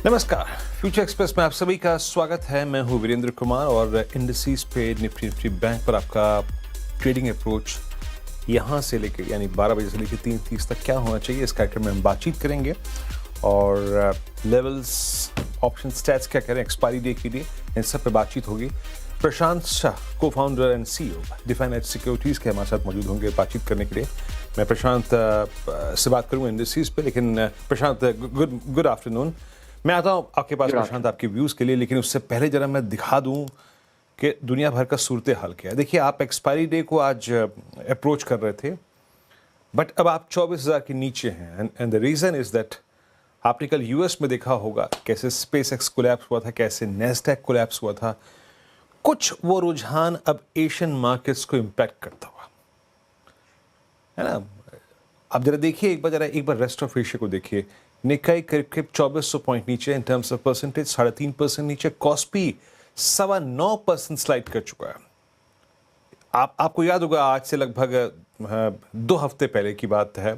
नमस्कार, future express में आप सभी का स्वागत है। मैं हूं वीरेंद्र कुमार और इंडिसेस पे निफ्टी बैंक पर आपका ट्रेडिंग अप्रोच यहां से लेकर यानी 12 बजे से लेकर 3:30 तक क्या होना चाहिए इस कार्यक्रम में हम बातचीत करेंगे और लेवल्स ऑप्शन स्टैट्स क्या करें एक्सपायरी डे के लिए इन सब पे बातचीत होगी। Prashant Shah co-founder and CEO Definedge Securities के हमारे साथ मौजूद होंगे बातचीत करने के लिए। मैं प्रशांत से बात करूँगा इंडिसेस पे, लेकिन प्रशांत गुड आफ्टरनून। मैं आता हूँ आपके पास प्रशांत आपके व्यूज़ के लिए, लेकिन उससे पहले जरा मैं दिखा दूँ कि दुनिया भर का सूरत हाल क्या है। देखिए, आप एक्सपायरी डे को आज अप्रोच कर रहे थे, बट अब आप 24,000 के नीचे हैं and the reason is that आपने कल यूएस में देखा होगा कैसे स्पेसएक्स कोलैप्स हुआ था, कैसे नैस्डैक कोलैप्स हुआ था। कुछ वो रुझान अब एशियन मार्केट्स को इम्पैक्ट करता हुआ है ना। अब जरा देखिए एक बार रेस्ट ऑफ एशिया को देखिए। निकाई करीब 2400 पॉइंट नीचे इन टर्म्स ऑफ परसेंटेज, 3.5% नीचे। कॉस्पी 9.25% स्लाइड कर चुका है। आपको याद होगा आज से लगभग 2 हफ्ते पहले की बात है,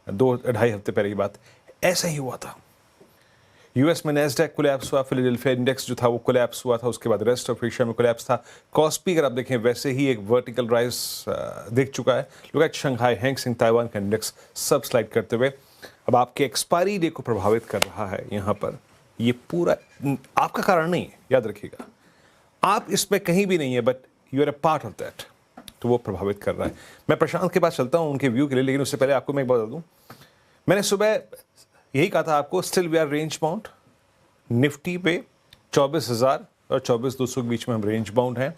2-2.5 हफ्ते पहले की बात, ऐसा ही हुआ था। यूएस में नैस्डैक कोलैप्स हुआ, फिलाडेल्फिया इंडेक्स जो था वो कोलैप्स हुआ था, उसके बाद रेस्ट ऑफ एशिया में कोलैप्स था। कॉस्पी अगर आप देखें वैसे ही एक वर्टिकल राइज देख चुका है। लोग आज शंघाई, हैंगसेंग, ताइवान का इंडेक्स सब स्लाइड करते हुए अब आपके एक्सपायरी डे को प्रभावित कर रहा है। यहाँ पर ये पूरा आपका कारण नहीं है, याद रखिएगा। आप इसमें कहीं भी नहीं है, but you are a part of that, तो वो प्रभावित कर रहा है। मैं प्रशांत के पास चलता हूँ उनके व्यू के लिए, लेकिन उससे पहले आपको मैं एक बता दूँ, मैंने सुबह यही कहा था आपको, still we are range bound. Nifty पे 24,000 और 24,200 के बीच में हम रेंज बाउंड हैं,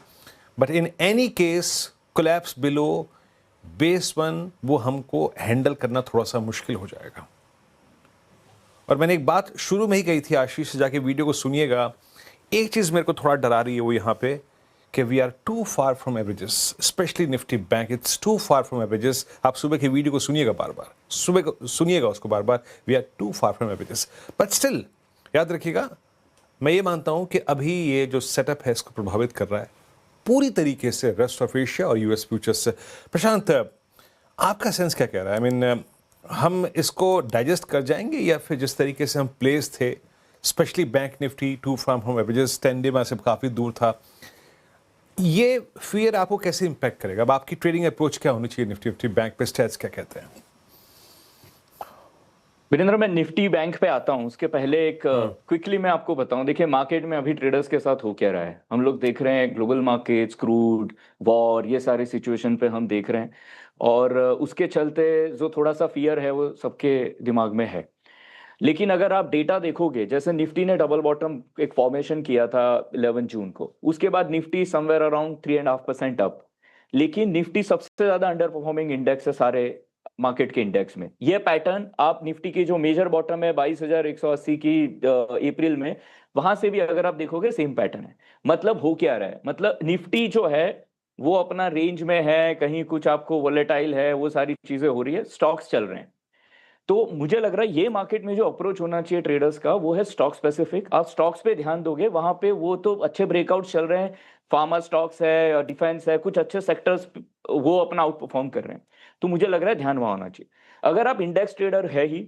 but in any case collapse below base 1 वो हमको हैंडल करना थोड़ा सा मुश्किल हो जाएगा। और मैंने एक बात शुरू में ही कही थी, आशीष से जाके वीडियो को सुनिएगा। एक चीज़ मेरे को थोड़ा डरा रही है वो यहाँ पे कि we are too far from averages, specially Nifty bank, it's too far from averages. आप सुबह की वीडियो को सुनिएगा बार बार, सुबह को सुनिएगा उसको बार बार। We are too far from averages, but still याद रखिएगा, मैं ये मानता हूँ कि अभी ये जो सेटअप है इसको प्रभावित कर रहा है पूरी तरीके से रेस्ट ऑफ एशिया और यूएस फ्यूचर्स से। प्रशांत, आपका सेंस क्या कह रहा है? आई मीन, हम इसको डाइजेस्ट कर जाएंगे या फिर जिस तरीके से हम प्लेस थे, specially bank Nifty too from averages 10 day में से काफ़ी दूर था, ये फियर आपको कैसे इंपैक्ट करेगा? अब आपकी ट्रेडिंग अप्रोच क्या होनी चाहिए निफ्टी बैंक पे? स्टैट्स क्या कहते हैं? वीरेंद्र, मैं निफ्टी बैंक पे आता हूं उसके पहले एक क्विकली मैं आपको बताऊं। देखिए, मार्केट में अभी ट्रेडर्स के साथ हो क्या रहा है, हम लोग देख रहे हैं ग्लोबल मार्केट्स, क्रूड वॉर, ये सारे सिचुएशन पे हम देख रहे हैं और उसके चलते जो थोड़ा सा फियर है वो सबके दिमाग में है। लेकिन अगर आप डेटा देखोगे, जैसे निफ्टी ने डबल बॉटम एक फॉर्मेशन किया था 11 जून को, उसके बाद निफ्टी समवेयर अराउंड 3.5% अप, लेकिन निफ्टी सबसे ज्यादा अंडर परफॉर्मिंग इंडेक्स है सारे मार्केट के इंडेक्स में। यह पैटर्न आप निफ्टी की जो मेजर बॉटम है 22,180 की अप्रैल में, वहां से भी अगर आप देखोगे सेम पैटर्न है। मतलब हो क्या रहा है, मतलब निफ्टी जो है वो अपना रेंज में है, कहीं कुछ आपको वोलेटाइल है, वो सारी चीजें हो रही है, स्टॉक्स चल रहे हैं। तो मुझे लग रहा है ये मार्केट में जो अप्रोच होना चाहिए ट्रेडर्स का वो है स्टॉक स्पेसिफिक। आप स्टॉक्स पे ध्यान दोगे, वहां पे वो तो अच्छे ब्रेकआउट चल रहे हैं, फार्मा स्टॉक्स है और डिफेंस है, कुछ अच्छे सेक्टर्स वो अपना आउट परफॉर्म कर रहे हैं। तो मुझे लग रहा है ध्यान वहां होना चाहिए। अगर आप इंडेक्स ट्रेडर है ही,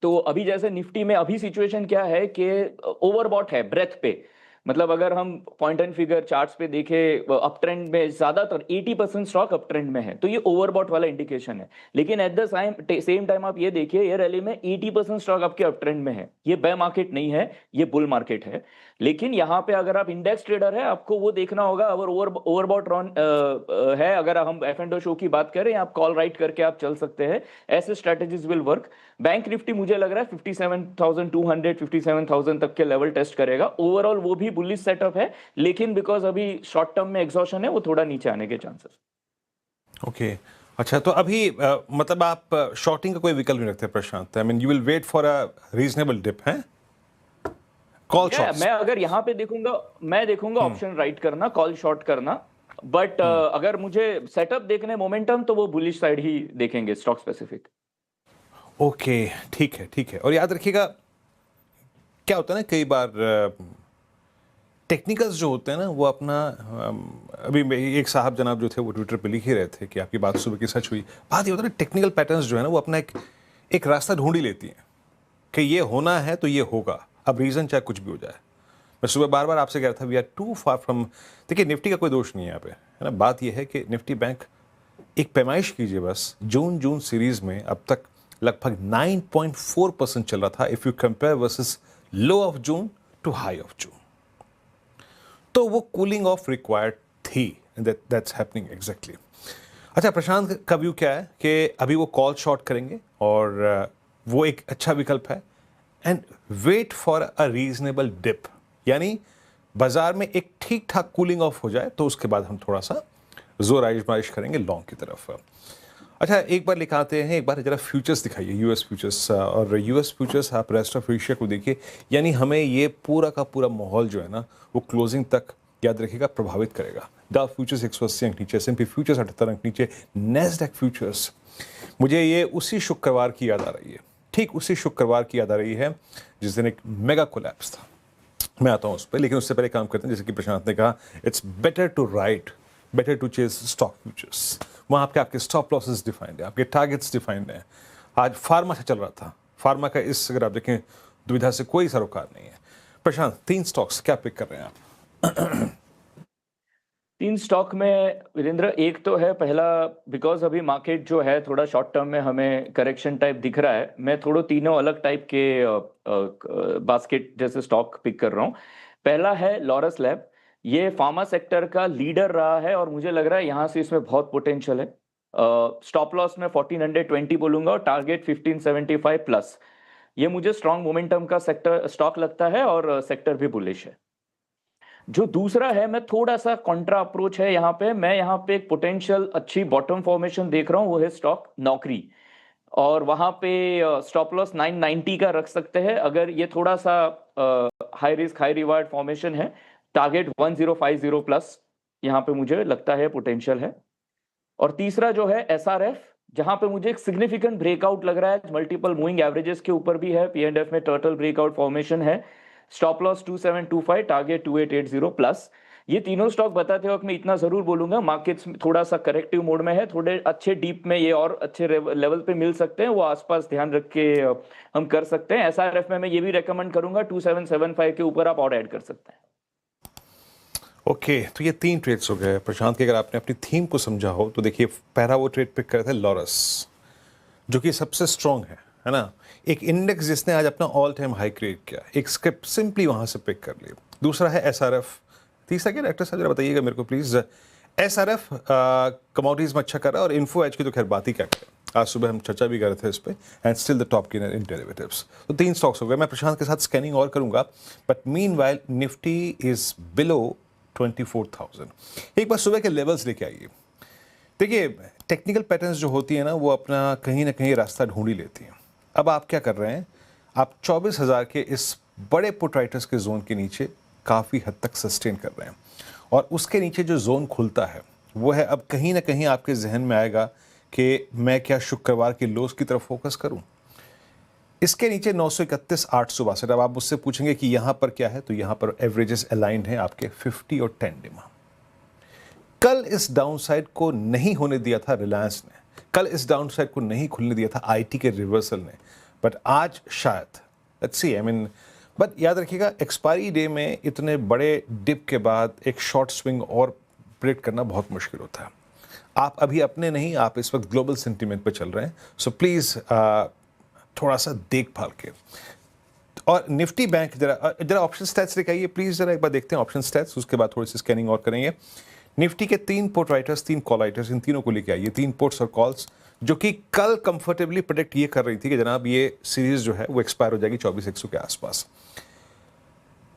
तो अभी जैसे निफ्टी में अभी सिचुएशन क्या है कि ओवरबॉट है ब्रेथ पे। मतलब अगर हम पॉइंट एंड फिगर चार्ट्स पे देखें, अप ट्रेंड में ज्यादातर 80% स्टॉक अप ट्रेंड में है, तो ये ओवरबॉट वाला इंडिकेशन है। लेकिन एट द सेम टाइम आप ये देखिए, ये रैली में 80% स्टॉक आपके अप ट्रेंड में है। ये बेयर मार्केट नहीं है, ये बुल मार्केट है। लेकिन यहाँ पे अगर आप इंडेक्स ट्रेडर है, आपको वो देखना होगा अगर ओवरबॉट है। अगर हम एफ एंड शो की बात करें, आप कॉल राइट करके आप चल सकते हैं, ऐसे strategies will work. Bank Nifty मुझे लग रहा है 57,200 57,000 तक के लेवल टेस्ट करेगा। ओवरऑल वो भी बुलिश सेटअप है, लेकिन बिकॉज अभी शॉर्ट टर्म में एग्जॉशन है, वो थोड़ा नीचे आने के चांसेस। ओके, अच्छा, तो अभी मतलब आप शॉर्टिंग का कोई विकल्प नहीं रखते Prashant? I mean, you will wait for a reasonable dip है? Call shots? मैं अगर यहाँ पे देखूंगा, मैं देखूंगा ऑप्शन राइट करना, कॉल शॉर्ट करना। बट अगर मुझे सेटअप देखने मोमेंटम, तो वो बुलिश साइड ही देखेंगे स्टॉक स्पेसिफिक। ओके, ठीक है, ठीक है। और याद रखिएगा, क्या होता है ना, कई बार टेक्निकल्स जो होते हैं ना वो अपना अभी एक साहब जनाब जो थे वो ट्विटर पे लिख ही रहे थे कि आपकी बात सुबह की सच हुई। बात ये होता है ना, टेक्निकल पैटर्न्स जो है ना वो अपना एक रास्ता ढूंढ ही लेती हैं कि ये होना है तो ये होगा। अब रीज़न चाहे कुछ भी हो जाए। मैं सुबह बार बार आपसे कह रहा था we are too far from, देखिए निफ्टी का कोई दोष नहीं है यहाँ पे, है ना। बात यह है कि निफ्टी बैंक एक पैमाइश कीजिए बस, जून सीरीज में अब तक लगभग 9.4% चल रहा था if you compare versus low of June to high of June. तो वो कूलिंग ऑफ रिक्वायर्ड थी, दैट्स हैपनिंग एग्जैक्टली। अच्छा, प्रशांत का व्यू क्या है कि अभी वो कॉल शॉर्ट करेंगे और वो एक अच्छा विकल्प है, and wait for a reasonable dip, यानी बाजार में एक ठीक ठाक कूलिंग ऑफ हो जाए तो उसके बाद हम थोड़ा सा जोर आजमाइश करेंगे लॉन्ग की तरफ। अच्छा, एक बार लेकर आते हैं, एक बार जरा फ्यूचर्स दिखाइए, यूएस फ्यूचर्स। और यूएस फ्यूचर्स आप रेस्ट ऑफ एशिया को देखिए, यानी हमें ये पूरा का पूरा माहौल जो है ना वो क्लोजिंग तक याद रखिएगा प्रभावित करेगा। डाउ फ्यूचर्स 180 अंक नीचे, S&P फ्यूचर्स 78 अंक नीचे, नैस्डैक फ्यूचर्स, मुझे ये उसी शुक्रवार की याद आ रही है, ठीक उसी शुक्रवार की याद आ रही है जिस दिन एक मेगा कोलैप्स था। मैं आता हूँ उस पर, लेकिन उससे पहले काम करते हैं, जैसे कि प्रशांत ने कहा, it's better to right, better to chase stock futures. वहाँ आपके स्टॉप लॉसेस डिफाइंड है, आपके टारगेट्स डिफाइंड है। आज फार्मा से चल रहा था, फार्मा का इस अगर आप देखें दुविधा से कोई सरोकार नहीं है। प्रशांत, 3 स्टॉक्स क्या पिक कर रहे हैं आप? 3 स्टॉक में वीरेंद्र, एक तो है पहला, बिकॉज अभी मार्केट जो है थोड़ा शॉर्ट टर्म में हमें करेक्शन टाइप दिख रहा है, मैं थोड़ा तीनों अलग टाइप के बास्केट जैसे स्टॉक पिक कर रहा हूँ। पहला है लॉरस लैब, ये फार्मा सेक्टर का लीडर रहा है और मुझे लग रहा है यहाँ से इसमें बहुत पोटेंशियल है। स्टॉप लॉस में 1420 बोलूंगा और टारगेट 1575 प्लस। ये मुझे स्ट्रॉन्ग मोमेंटम का सेक्टर स्टॉक लगता है और सेक्टर भी बुलिश है। जो दूसरा है, मैं थोड़ा सा कॉन्ट्रा अप्रोच है यहाँ पे, मैं यहाँ पे एक पोटेंशियल अच्छी बॉटम फॉर्मेशन देख रहा हूँ, वो है स्टॉक नौकरी, और वहां पे स्टॉप लॉस 990 का रख सकते हैं अगर ये थोड़ा सा high risk high reward formation है। टारगेट 1050 प्लस यहाँ पे मुझे लगता है पोटेंशियल है। और तीसरा जो है SRF, जहां पे मुझे एक सिग्निफिकेंट ब्रेकआउट लग रहा है, मल्टीपल मूविंग एवरेजेस के ऊपर भी है, P&F में टर्टल ब्रेकआउट फॉर्मेशन है, स्टॉप लॉस 2725, टारगेट 2880 प्लस। ये तीनों स्टॉक बताते वक्त मैं इतना जरूर बोलूंगा, मार्केट्स थोड़ा सा करेक्टिव मोड में है, थोड़े अच्छे डीप में ये और अच्छे लेवल पे मिल सकते हैं, वो आसपास ध्यान रख के हम कर सकते हैं। SRF में मैं ये भी रेकमेंड करूंगा 2775 के ऊपर आप और ऐड कर सकते हैं। ओके, तो ये 3 ट्रेड्स हो गए प्रशांत के। अगर आपने अपनी थीम को समझा हो तो देखिए, पहला वो ट्रेड पिक करे थे लॉरस, जो कि सबसे स्ट्रॉन्ग है ना। एक इंडेक्स जिसने आज अपना ऑल टाइम हाई क्रिएट किया, एक स्क्रिप्ट सिंपली वहां से पिक कर ली। दूसरा है SRF, तीसरा क्या डायरेक्टर साहब जरा बताइएगा मेरे को प्लीज। SRF कमोडिटीज में अच्छा कर रहा है, और इन्फो एज की तो खैर बात ही क्या करें, आज सुबह हम चर्चा भी कर रहे थे इस पर, and still the top gainer in derivatives. तो 3 स्टॉक्स हो गए। मैं प्रशांत के साथ स्कैनिंग और करूंगा, but meanwhile Nifty is below 24,000। एक बार सुबह के लेवल्स लेके आइए। देखिए, टेक्निकल पैटर्न्स जो होती है ना वो अपना कहीं ना कहीं रास्ता ढूंढ ही लेती हैं। अब आप क्या कर रहे हैं, आप 24,000 के इस बड़े पुट राइटर्स के जोन के नीचे काफ़ी हद तक सस्टेन कर रहे हैं, और उसके नीचे जो जोन खुलता है वो है, अब कहीं ना कहीं आपके जहन में आएगा कि मैं क्या शुक्रवार के लोस की तरफ फोकस करूं। इसके नीचे 931, 862। अब आप मुझसे पूछेंगे कि यहां पर क्या है, तो यहां पर एवरेजेस अलाइंड हैं आपके 50 और 10 डिमा। कल इस डाउनसाइड को नहीं होने दिया था रिलायंस ने, कल इस डाउनसाइड को नहीं खुलने दिया था आईटी के रिवर्सल ने, बट आज शायद, let's see, I mean, but याद रखिएगा एक्सपायरी डे में इतने बड़े डिप के बाद एक शॉर्ट स्विंग और प्रेडिक्ट करना बहुत मुश्किल होता है। आप अभी अपने नहीं, आप इस वक्त ग्लोबल सेंटीमेंट पे चल रहे हैं, सो प्लीज़ थोड़ा सा देखभाल के। और निफ्टी बैंक जरा ऑप्शन स्टैट्स दिखाइए प्लीज़, जरा एक बार देखते हैं ऑप्शन स्टैट्स, उसके बाद थोड़ी सी स्कैनिंग और करेंगे। निफ्टी के 3 पुट राइटर्स, 3 कॉल राइटर्स, इन तीनों को लेके आइए, 3 पुट्स और कॉल्स, जो कि कल कंफर्टेबली प्रेडिक्ट ये कर रही थी कि जनाब ये सीरीज जो है वो एक्सपायर हो जाएगी 24,100 के आसपास।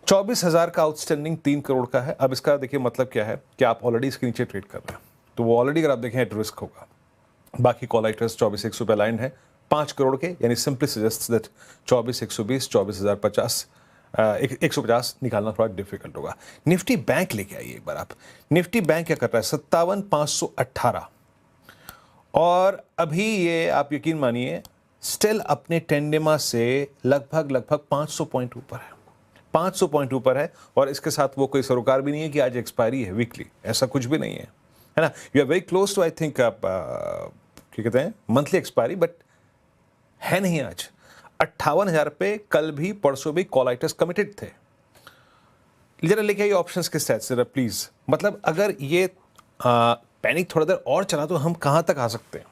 24,000 का आउटस्टैंडिंग 3 करोड़ का है। अब इसका देखिए मतलब क्या है कि आप ऑलरेडी इसके नीचे ट्रेड कर रहे हैं, तो वो ऑलरेडी अगर आप देखें एट रिस्क होगा। बाकी कॉल राइटर्स 24,100 पे अलाइंड है 5 करोड़ के, यानी सिंपली सजेस्ट दैट 24,120, 24,050, 150 निकालना थोड़ा डिफिकल्ट होगा। निफ्टी बैंक लेके आइए एक बार आप। निफ्टी बैंक क्या कर रहा है, 57,518, और अभी ये आप यकीन मानिए स्टिल अपने टेंडेमा से लगभग 500 पॉइंट ऊपर है, 500 पॉइंट ऊपर है। और इसके साथ वो कोई सरोकार भी नहीं है कि आज एक्सपायरी है वीकली, ऐसा कुछ भी नहीं है ना। You are very close to, I think, क्या कहते हैं, मंथली एक्सपायरी, बट है नहीं आज। 58,000 पे कल भी परसों भी कॉलाइटस कमिटेड थे। जरा लेके आइए ऑप्शंस के साथ जरा प्लीज। मतलब अगर ये पैनिक थोड़ा देर और चला तो हम कहां तक आ सकते हैं?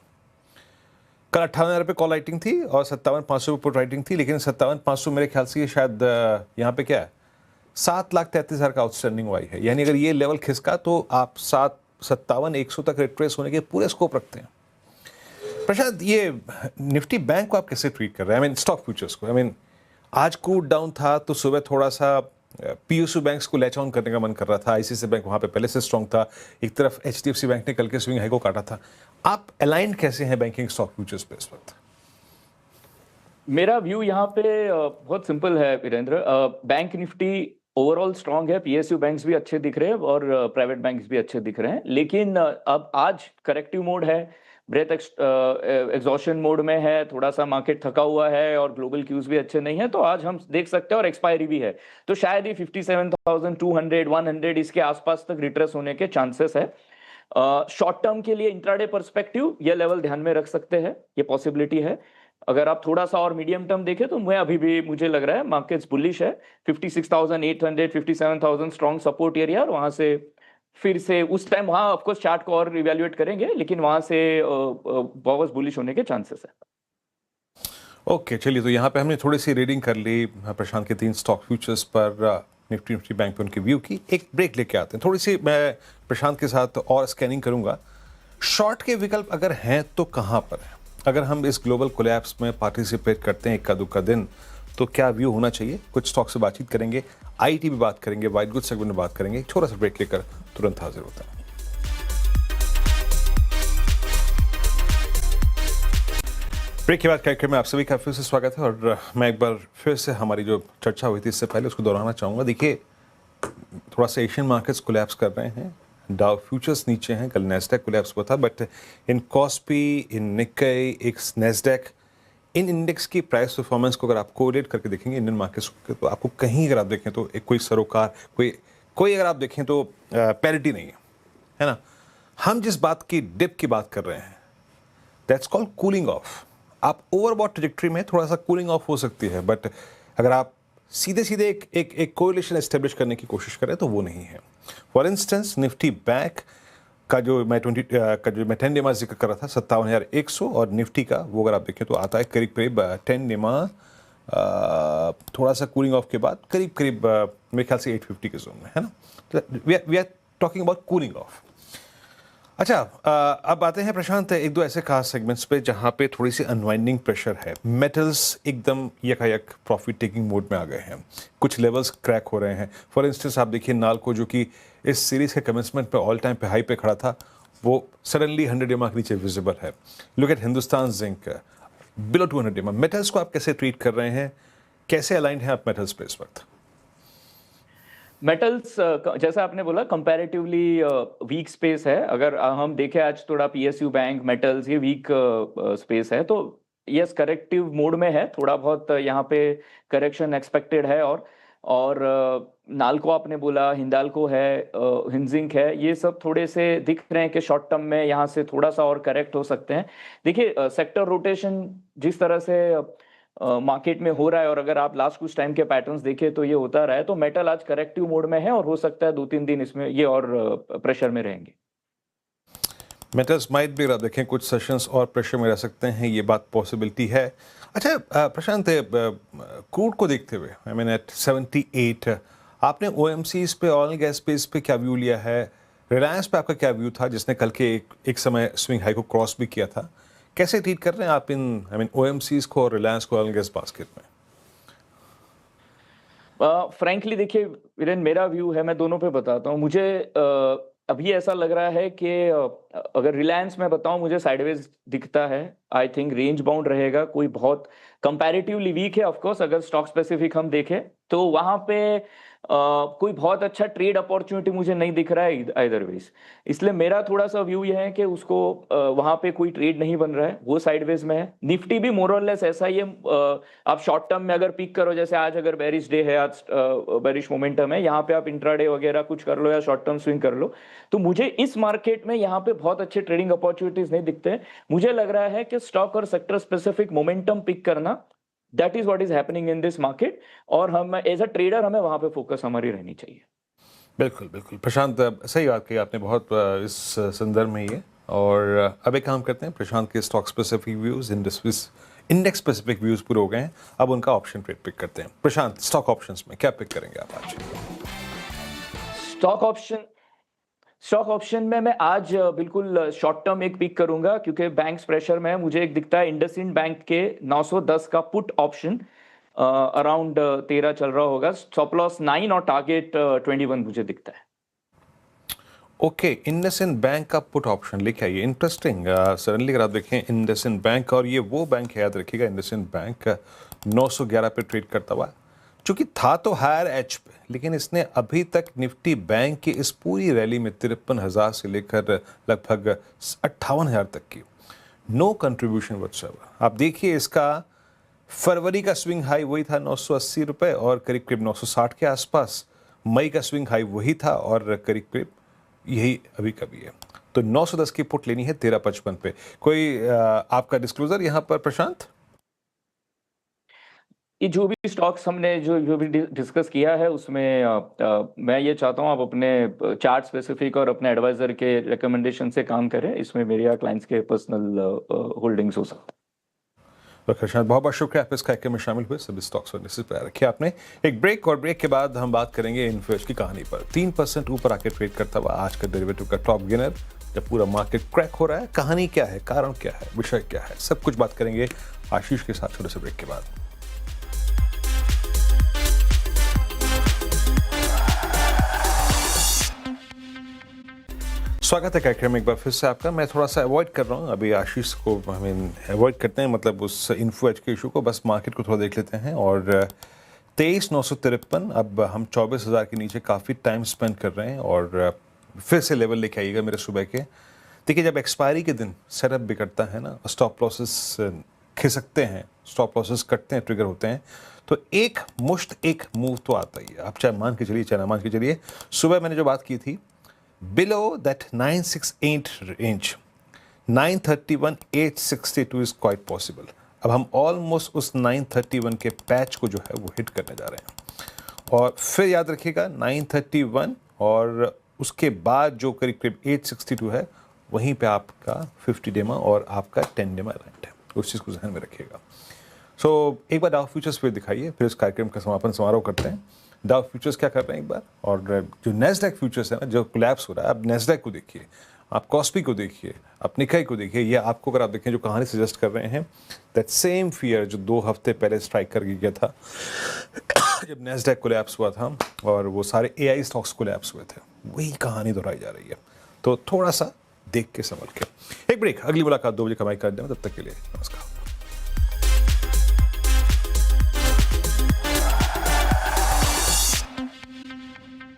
कल 58,000 पे कॉल राइटिंग थी और 57,500 पे पुट राइटिंग थी, लेकिन 57,500 मेरे ख्याल से ये शायद यहाँ पे क्या है 7,33,000 का आउटस्टैंडिंग वाई है। यानी अगर ये लेवल खिसका तो आप 57,100 तक रिट्रेस होने के पूरे स्कोप रखते हैं। प्रशांत, ये निफ्टी बैंक को आप कैसे ट्रीट कर रहे हैं? आई मीन स्टॉक फ्यूचर्स को। आई मीन आज कूल डाउन था तो सुबह थोड़ा सा पीएसयू बैंक्स को लैच ऑन करने का मन कर रहा था। आईसीआईसीआई बैंक वहां पे पहले से स्ट्रांग था। एक तरफ एचडीएफसी बैंक ने कल के स्विंग हाई को काटा था। आप अलाइंड कैसे हैं बैंकिंग स्टॉक फ्यूचर्स पे इस वक्त? मेरा व्यू यहाँ पे बहुत सिंपल है Virendra. Bank Nifty overall strong है, पीएसयू बैंक्स भी अच्छे दिख रहे हैं और प्राइवेट बैंक्स भी अच्छे दिख रहे हैं। लेकिन अब आज करेक्टिव मोड है, ब्रेथ एग्जॉशन मोड में है, थोड़ा सा मार्केट थका हुआ है और ग्लोबल क्यूज भी अच्छे नहीं है, तो आज हम देख सकते हैं और एक्सपायरी भी है, तो शायद ये 57,200 100 इसके आसपास तक रिट्रेस होने के चांसेस है। शॉर्ट टर्म के लिए इंट्राडे पर्सपेक्टिव ये लेवल ध्यान में रख सकते हैं, ये पॉसिबिलिटी है। अगर आप थोड़ा सा और मीडियम टर्म देखें तो मैं अभी भी मुझे लग रहा है मार्केट्स बुलिश है। 56,800 57,000 स्ट्रॉन्ग सपोर्ट एरिया, और वहां से फिर से उस टाइम वहां ऑफ कोर्स चार्ट को और इवैल्यूएट करेंगे, लेकिन वहां से बहुत बुलिश होने के चांसेस है। ओके, चलिए, तो यहाँ पे हमने थोड़ी सी रीडिंग कर ली प्रशांत के 3 स्टॉक फ्यूचर्स पर, निफ्टी बैंक पे उनके व्यू की। एक ब्रेक लेके आते हैं, थोड़ी सी मैं प्रशांत के साथ और स्कैनिंग करूंगा। शॉर्ट के विकल्प अगर हैं तो कहाँ पर है? अगर हम इस ग्लोबल कोलैप्स में पार्टिसिपेट करते हैं इक्का दुक्का दिन, तो क्या व्यू होना चाहिए? कुछ स्टॉक से बातचीत करेंगे, आईटी भी बात करेंगे, वाइट गुड सेगमेंट में बात करेंगे। छोटा सा ब्रेक लेकर तुरंत हाजिर होता है। ब्रेक के बाद कार्यक्रम में आप सभी का फिर से स्वागत है, और मैं एक बार फिर से हमारी जो चर्चा हुई थी इससे पहले उसको दोहराना चाहूँगा। देखिए, थोड़ा सा एशियन मार्केट्स कोलैप्स कर रहे हैं, डाउ फ्यूचर्स नीचे हैं, कल नेस्डैक कोलैप्स हुआ था, but in KOSPI, in Nikkei, x Nasdaq, in index की प्राइस परफॉर्मेंस को अगर आप कोरिलेट करके देखेंगे इंडियन मार्केट्स के, तो आपको कहीं अगर आप देखें तो एक कोई सरोकार, कोई अगर आप देखें तो पैरिटी नहीं है ना। हम जिस बात की डिप की बात कर रहे हैं, दैट्स कॉल्ड कूलिंग ऑफ। आप ओवरबॉट ट्रैजेक्टरी में थोड़ा सा कूलिंग ऑफ हो सकती है, बट अगर आप सीधे सीधे एक कोरिलेशन एस्टेब्लिश करने की कोशिश करें तो वो नहीं है। फॉर इंस्टेंस, निफ्टी बैंक का जो मैं 10 डेमा जिक्र कर रहा था 57,100, और निफ्टी का वो अगर आप देखें तो आता है करीब करीब 10 डेमा थोड़ा सा कूलिंग ऑफ के बाद करीब मेरे ख्याल से 850 के जोन में है ना। We are talking about cooling off. अच्छा, अब आते हैं प्रशांत एक दो ऐसे खास सेगमेंट्स पे जहां पे थोड़ी सी अनवाइंडिंग प्रेशर है। मेटल्स एकदम यकायक प्रॉफिट टेकिंग मोड में आ गए हैं, कुछ लेवल्स क्रैक हो रहे हैं। फॉर इंस्टेंस आप देखिए नाल्को, जो कि इस सीरीज के कमेंसमेंट पे ऑल टाइम पे हाई पे खड़ा था, वो सडनली 100 डेमा के नीचे विजिबल है। Look at Hindustan zinc below 200 डेमा। मेटल्स को आप कैसे ट्रीट कर रहे हैं? कैसे अलाइंड हैं आप मेटल्स पे इस वक्त? मेटल्स जैसा आपने बोला कंपैरेटिवली वीक स्पेस है। अगर हम देखें आज थोड़ा पीएसयू बैंक, मेटल्स, ये वीक स्पेस है, तो यस करेक्टिव मोड में है, थोड़ा बहुत यहाँ पे करेक्शन एक्सपेक्टेड है। और नाल्को आपने बोला, हिंदाल्को है, हिंजिंक है, ये सब थोड़े से दिख रहे हैं कि शॉर्ट टर्म में यहाँ से थोड़ा सा और करेक्ट हो सकते हैं। देखिए, सेक्टर रोटेशन जिस तरह से मार्केट में हो रहा है, और अगर आप लास्ट कुछ टाइम के पैटर्न्स देखें तो ये होता रहा है, तो मेटल आज करेक्टिव मोड में है और हो सकता है 2-3 दिन इसमें ये और प्रेशर में रहेंगे। मेटल्स माइट भी, आप देखें कुछ सेशंस और प्रेशर में रह सकते हैं, ये बात पॉसिबिलिटी है। अच्छा प्रशांत, क्रूड को देखते हुए, आई मीन एट 78, आपने ओएमसीज पे, ऑयल एंड गैस स्पेस पे क्या व्यू लिया है? रिलायंस पे आपका क्या व्यू था, जिसने कल के एक समय स्विंग हाई को क्रॉस भी किया था? कैसे ट्रीट कर रहे हैं आप इन, आई मीन ओएमसीज को और रिलायंस को ऑयल एंड गैस बास्केट में? फ्रैंकली देखिए वीरेन, मेरा व्यू है, मैं दोनों पे बताता हूँ। मुझे अभी ऐसा लग रहा है कि अगर रिलायंस में बताऊं, मुझे साइडवेज दिखता है। आई थिंक रेंज बाउंड रहेगा, कोई बहुत कंपैरेटिवली वीक है। ऑफ कोर्स अगर स्टॉक स्पेसिफिक हम देखें तो वहां पे कोई बहुत अच्छा ट्रेड अपॉर्चुनिटी मुझे नहीं दिख रहा है अदरवाइज। इसलिए मेरा थोड़ा सा व्यू यह है कि उसको वहां पे कोई ट्रेड नहीं बन रहा है, वो साइडवेज में है। निफ्टी भी मोर और लेस ऐसा ही है। आप शॉर्ट टर्म में अगर पिक करो, जैसे आज अगर बेरिश डे है, आज बेरिश मोमेंटम है, यहाँ पे आप इंट्राडे वगैरह कुछ कर लो या शॉर्ट टर्म स्विंग कर लो, तो मुझे इस मार्केट में यहाँ पे बहुत अच्छे ट्रेडिंग अपॉर्चुनिटीज नहीं दिखते हैं। मुझे लग रहा है कि स्टॉक और सेक्टर स्पेसिफिक मोमेंटम पिक करना that is what is happening in this market, और हम एज अ ट्रेडर हमें वहां पे फोकस हमारी रहनी चाहिए। बिल्कुल बिल्कुल प्रशांत, सही बात कही आपने बहुत इस संदर्भ में ये। और अब एक काम करते हैं, प्रशांत के stock specific views, index specific views पूरे हो गए हैं, अब उनका ऑप्शन ट्रेड पिक करते हैं। प्रशांत, स्टॉक ऑप्शंस में क्या पिक करेंगे आप आज? स्टॉक ऑप्शन में मैं आज बिल्कुल शॉर्ट टर्म एक पिक करूंगा, क्योंकि बैंक्स प्रेशर में मुझे एक दिखता है इंडसइंड बैंक के 910 का पुट ऑप्शन अराउंड 13 चल रहा होगा, स्टॉप लॉस 9 और टारगेट 21 मुझे दिखता है। ओके, इंडसइंड बैंक का पुट ऑप्शन लेके आइए, इंटरेस्टिंग। सडनली अगर आप देखें इंडसइंड बैंक, और ये वो बैंक है, याद रखिएगा इंडसइंड बैंक 911 पे ट्रेड करता हुआ, चूंकि था तो हायर एच पे, लेकिन इसने अभी तक निफ्टी बैंक की इस पूरी रैली में 53,000 से लेकर लगभग 58,000 तक की नो कंट्रीब्यूशन व्हाटसएवर। आप देखिए इसका फरवरी का स्विंग हाई वही था 980 रुपए और करीब करीब 960 के आसपास, मई का स्विंग हाई वही था और करीब करीब यही अभी का भी है। तो 910 की पुट लेनी है 1355 पे। कोई आपका डिस्क्लोजर यहाँ पर प्रशांत? ये जो भी स्टॉक्स हमने जो भी डिस्कस किया है उसमें मैं ये चाहता हूँ आप अपने चार्ट स्पेसिफिक और अपने एडवाइजर के रिकमेंडेशन से काम करें, इसमें मेरे या क्लाइंट्स के पर्सनल होल्डिंग्स हो सकते हैं। प्रशांत, बहुत बहुत शुक्रिया आप इस कार्यक्रम में शामिल हुए, सभी स्टॉक्स और इंडेक्सेस पर रखे आपने। एक ब्रेक, और ब्रेक के बाद हम बात करेंगे इन्फ्लेशन की कहानी पर। 3% ऊपर आके ट्रेड करता हुआ आज का डेरिवेटिव का टॉप गेनर, जब पूरा मार्केट क्रैक हो रहा है, कहानी क्या है, कारण क्या है, विषय क्या है, सब कुछ बात करेंगे आशीष के साथ छोटे से ब्रेक के बाद। स्वागत है कार्यक्रम में एक बार फिर से आपका। मैं थोड़ा सा अवॉइड कर रहा हूँ अभी आशीष को, हमें अवॉइड करते हैं, मतलब उस इन्फो एज के इशू को, बस मार्केट को थोड़ा देख लेते हैं। और 23,953, अब हम 24,000 के नीचे काफ़ी टाइम स्पेंड कर रहे हैं, और फिर से लेवल लेके आइएगा मेरे सुबह के। देखिए जब एक्सपायरी के दिन सेटअप बिगड़ता है ना, स्टॉप लॉसेस खिसकते हैं, स्टॉप लॉसेस कटते हैं, ट्रिगर होते हैं, तो एक मुश्त एक मूव तो आता ही है। आप चाहे मान के चलिए चाहे ना मान के चलिए, सुबह मैंने जो बात की थी below that 968 range, 931,862 is quite possible। अब हम ऑलमोस्ट उस 931 के पैच को जो है वो हिट करने जा रहे हैं, और फिर याद रखिएगा 931 और उसके बाद जो करीब करीब 862 है, वहीं पे आपका 50 डेमा और आपका 10 डेमा रेंट है, उस चीज़ को ध्यान में रखिएगा। सो एक बार डाउ फ्यूचर्स पे दिखाइए, फिर इस कार्यक्रम का समापन समारोह करते हैं। डाउ फ्यूचर्स क्या कर रहे हैं एक बार, और जो नेस्डैक फ्यूचर्स है ना, जो कोलैप्स हो रहा है, आप नेस्डैक को देखिए, आप कॉस्पी को देखिए, आप निकाई को देखिए। ये आपको अगर आप देखें जो कहानी सजेस्ट कर रहे हैं, दैट सेम फियर जो 2 हफ्ते पहले स्ट्राइक कर गया था जब नेस्डैक कोलैप्स हुआ था और वो सारे AI स्टॉक्स कोलैप्स हुए थे, वही कहानी दोहराई जा रही है। तो थोड़ा सा देख के संभल के। एक ब्रेक, अगली मुलाकात 2 बजे कमाई कर दें, तब तक के लिए नमस्कार।